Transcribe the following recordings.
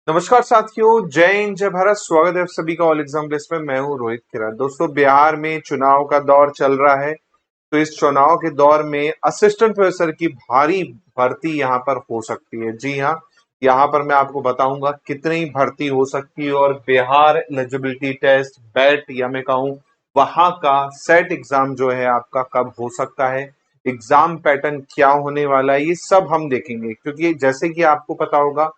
नमस्कार साथियों, जय हिंद जय भारत। स्वागत है आप सभी का ऑल एग्जाम प्लेस में। मैं हूं रोहित किरण। दोस्तों, बिहार में चुनाव का दौर चल रहा है। तो इस चुनाव के दौर में असिस्टेंट प्रोफेसर की भारी भर्ती यहाँ पर हो सकती है। जी हाँ, यहाँ पर मैं आपको बताऊंगा कितनी भर्ती हो सकती है और बिहार एलिजिबिलिटी टेस्ट बैट या मैं कहूँ वहां का सेट एग्जाम जो है आपका कब हो सकता है, एग्जाम पैटर्न क्या होने वाला है, ये सब हम देखेंगे। क्योंकि जैसे कि आपको पता होगा,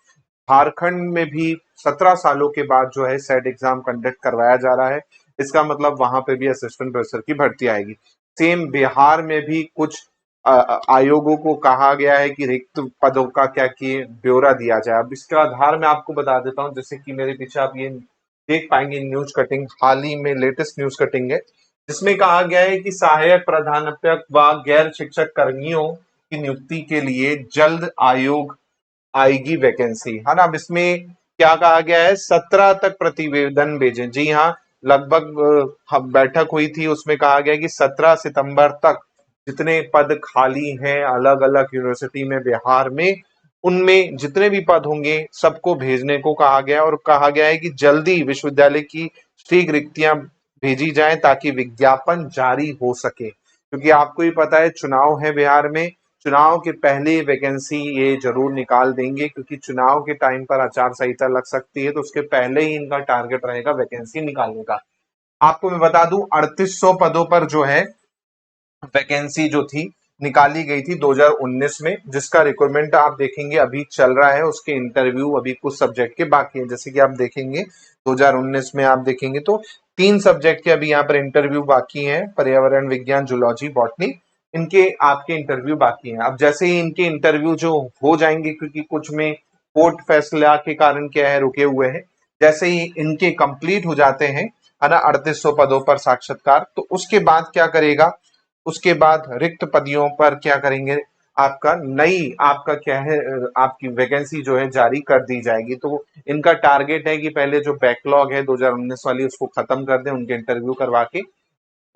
झारखंड में भी 17 सालों के बाद जो है सेट एग्जाम कंडक्ट करवाया जा रहा है। इसका मतलब वहां पे भी असिस्टेंट प्रोफेसर की भर्ती आएगी। सेम बिहार में भी कुछ आयोगों को कहा गया है कि रिक्त पदों का क्या किए ब्यौरा दिया जाए। अब इसके आधार में आपको बता देता हूँ, जैसे कि मेरे पीछे आप ये देख पाएंगे न्यूज कटिंग, हाल ही में लेटेस्ट न्यूज कटिंग है, जिसमें कहा गया है कि सहायक प्रधानाध्यापक व गैर शिक्षक कर्मियों की नियुक्ति के लिए जल्द आयोग आएगी वैकेंसी, है ना। अब इसमें क्या कहा गया है, 17 तक प्रतिवेदन भेजें। जी हाँ, लगभग बैठक हुई थी, उसमें कहा गया कि 17 सितंबर तक जितने पद खाली हैं अलग अलग यूनिवर्सिटी में बिहार में, उनमें जितने भी पद होंगे सबको भेजने को कहा गया। और कहा गया है कि जल्दी विश्वविद्यालय की शीघ्र रिक्तियां भेजी जाएं ताकि विज्ञापन जारी हो सके। क्योंकि आपको ही पता है, चुनाव है बिहार में, चुनाव के पहले वैकेंसी ये जरूर निकाल देंगे। क्योंकि चुनाव के टाइम पर आचार संहिता लग सकती है, तो उसके पहले ही इनका टारगेट रहेगा वैकेंसी निकालने का। आपको मैं बता दूं, 3800 पदों पर जो है वैकेंसी जो थी निकाली गई थी 2019 में, जिसका रिक्रूटमेंट आप देखेंगे अभी चल रहा है। उसके इंटरव्यू अभी कुछ सब्जेक्ट के बाकी हैं। जैसे कि आप देखेंगे 2019 में आप देखेंगे तो 3 सब्जेक्ट के अभी यहाँ पर इंटरव्यू बाकी हैं, पर्यावरण विज्ञान, जूलॉजी, बॉटनी। इनके आपके इंटरव्यू बाकी हैं। अब जैसे ही इनके इंटरव्यू जो हो जाएंगे, क्योंकि कुछ में कोर्ट फैसला के कारण क्या है रुके हुए हैं, जैसे ही इनके कंप्लीट हो जाते हैं, है ना, 3800 पदों पर साक्षात्कार, तो उसके बाद क्या करेगा, उसके बाद रिक्त पदियों पर क्या करेंगे, आपका नई आपका क्या है, आपकी वैकेंसी जो है जारी कर दी जाएगी। तो इनका टारगेट है कि पहले जो बैकलॉग है 2019 वाली उसको खत्म कर दें, उनके इंटरव्यू करवा के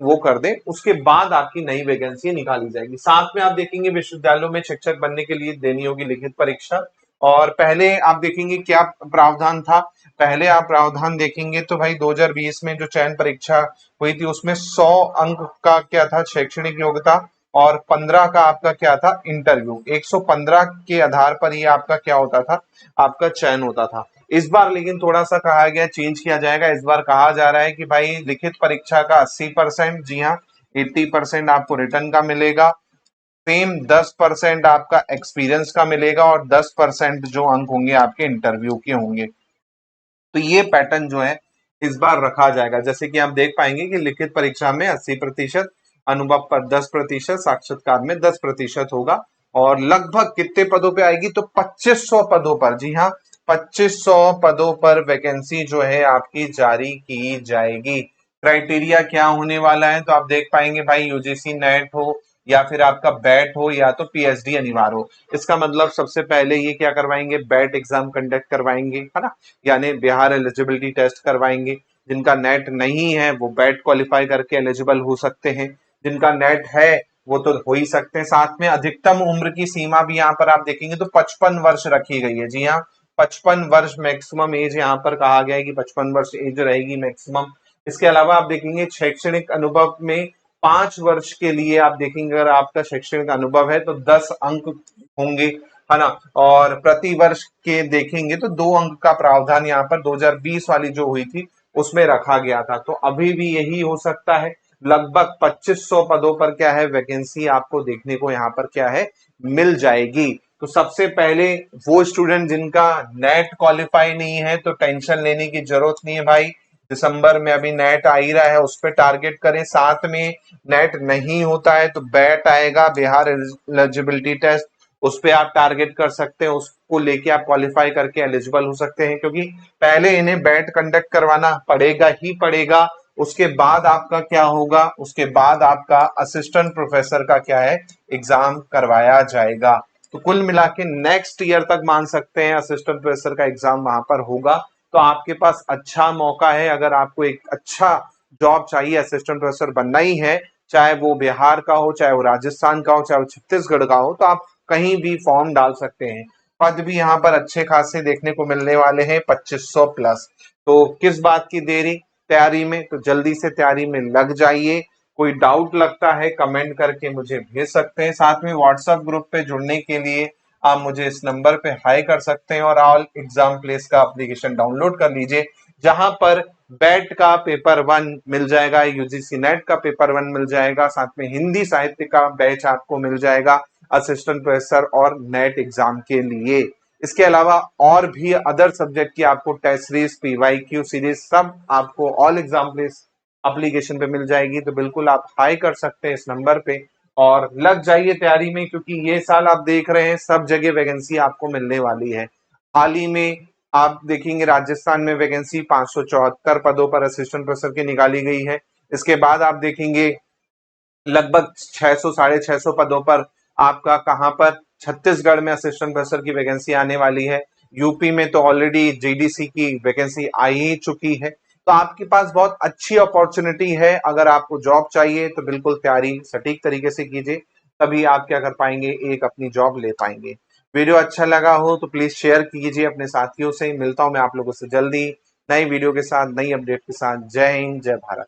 वो कर दें, उसके बाद आपकी नई वैकेंसी निकाली जाएगी। साथ में आप देखेंगे विश्वविद्यालयों में शिक्षक बनने के लिए देनी होगी लिखित परीक्षा। और पहले आप देखेंगे क्या प्रावधान था, पहले आप प्रावधान देखेंगे तो भाई 2020 में जो चयन परीक्षा हुई थी उसमें 100 अंक का क्या था, शैक्षणिक योग्यता, और 15 का आपका क्या था, इंटरव्यू। 115 के आधार पर ही आपका क्या होता था, आपका चयन होता था। इस बार लेकिन थोड़ा सा कहा गया, चेंज किया जाएगा। इस बार कहा जा रहा है कि भाई लिखित परीक्षा का 80%, जी हाँ 80% आपको रिटर्न का मिलेगा। सेम 10% आपका एक्सपीरियंस का मिलेगा और 10% जो अंक होंगे आपके इंटरव्यू के होंगे। तो ये पैटर्न जो है इस बार रखा जाएगा। जैसे कि आप देख पाएंगे कि लिखित परीक्षा में 80%, अनुभव पर 10%, साक्षात्कार में 10% होगा। और लगभग कितने पदों पे आएगी, तो 2500 पदों पर। जी हाँ, 2500 पदों पर वैकेंसी जो है आपकी जारी की जाएगी। क्राइटेरिया क्या होने वाला है, तो आप देख पाएंगे भाई यूजीसी नेट हो या फिर आपका बैट हो या तो पीएचडी अनिवार्य हो। इसका मतलब सबसे पहले ये क्या करवाएंगे, बैट एग्जाम कंडक्ट करवाएंगे, है ना, यानी बिहार एलिजिबिलिटी टेस्ट करवाएंगे। जिनका नेट नहीं है वो बैट क्वालिफाई करके एलिजिबल हो सकते हैं, जिनका नेट है वो तो हो ही सकते हैं। साथ में अधिकतम उम्र की सीमा भी यहाँ पर आप देखेंगे तो 55 वर्ष रखी गई है। जी हाँ, 55 वर्ष मैक्सिमम एज यहाँ पर कहा गया है कि 55 वर्ष एज रहेगी मैक्सिमम। इसके अलावा आप देखेंगे शैक्षणिक अनुभव में 5 वर्ष के लिए आप देखेंगे, अगर आपका शैक्षणिक अनुभव है तो 10 अंक होंगे, है ना। और प्रति वर्ष के देखेंगे तो 2 अंक का प्रावधान यहाँ पर 2020 वाली जो हुई थी उसमें रखा गया था। तो अभी भी यही हो सकता है। लगभग 2500 पदों पर क्या है वैकेंसी आपको देखने को यहाँ पर क्या है मिल जाएगी। तो सबसे पहले वो स्टूडेंट जिनका नेट क्वालिफाई नहीं है तो टेंशन लेने की जरूरत नहीं है भाई। दिसंबर में अभी नेट आ ही रहा है, उस पर टारगेट करें। साथ में नेट नहीं होता है तो बैट आएगा, बिहार एलिजिबिलिटी टेस्ट, उस पे आप टारगेट कर सकते हैं, उसको लेके आप क्वालिफाई करके एलिजिबल हो सकते हैं। क्योंकि पहले इन्हें बैट कंडक्ट करवाना पड़ेगा ही पड़ेगा। उसके बाद आपका क्या होगा, उसके बाद आपका असिस्टेंट प्रोफेसर का क्या है, एग्जाम करवाया जाएगा। तो कुल मिला के नेक्स्ट ईयर तक मान सकते हैं असिस्टेंट प्रोफेसर का एग्जाम वहां पर होगा। तो आपके पास अच्छा मौका है, अगर आपको एक अच्छा जॉब चाहिए, असिस्टेंट प्रोफेसर बनना ही है, चाहे वो बिहार का हो, चाहे वो राजस्थान का हो, चाहे वो छत्तीसगढ़ का हो, तो आप कहीं भी फॉर्म डाल सकते हैं। पद भी यहाँ पर अच्छे खासे देखने को मिलने वाले हैं, 2500 प्लस। तो किस बात की देरी तैयारी में, तो जल्दी से तैयारी में लग जाइए। कोई डाउट लगता है कमेंट करके मुझे भेज सकते हैं। साथ में व्हाट्सएप ग्रुप पे जुड़ने के लिए आप मुझे इस नंबर पे हाई कर सकते हैं और ऑल एग्जाम प्लेस का एप्लीकेशन डाउनलोड कर लीजिए, जहां पर बैट का पेपर 1 मिल जाएगा, यूजीसी नेट का पेपर 1 मिल जाएगा, साथ में हिंदी साहित्य का बैच आपको मिल जाएगा असिस्टेंट प्रोफेसर और नेट एग्जाम के लिए। इसके अलावा और भी अदर सब्जेक्ट की आपको टेस्ट सीरीज, पीवाईक्यू सीरीज सब आपको ऑल एग्जाम प्लेस एप्लीकेशन पे मिल जाएगी। तो बिल्कुल आप हाई कर सकते हैं इस नंबर पे और लग जाइए तैयारी में, क्योंकि ये साल आप देख रहे हैं सब जगह वैकेंसी आपको मिलने वाली है। हाल ही में आप देखेंगे राजस्थान में वैकेंसी 574 पदों पर असिस्टेंट प्रोफेसर की निकाली गई है। इसके बाद आप देखेंगे लगभग 600 साढ़े 600 पदों पर आपका कहां पर छत्तीसगढ़ में असिस्टेंट प्रोफेसर की वैकेंसी आने वाली है। यूपी में तो ऑलरेडी जीडीसी की वैकेंसी आ ही चुकी है। तो आपके पास बहुत अच्छी अपॉर्चुनिटी है। अगर आपको जॉब चाहिए तो बिल्कुल तैयारी सटीक तरीके से कीजिए, तभी आप क्या कर पाएंगे, एक अपनी जॉब ले पाएंगे। वीडियो अच्छा लगा हो तो प्लीज शेयर कीजिए अपने साथियों से। मिलता हूं मैं आप लोगों से जल्दी नई वीडियो के साथ, नई अपडेट के साथ। जय हिंद, जय भारत।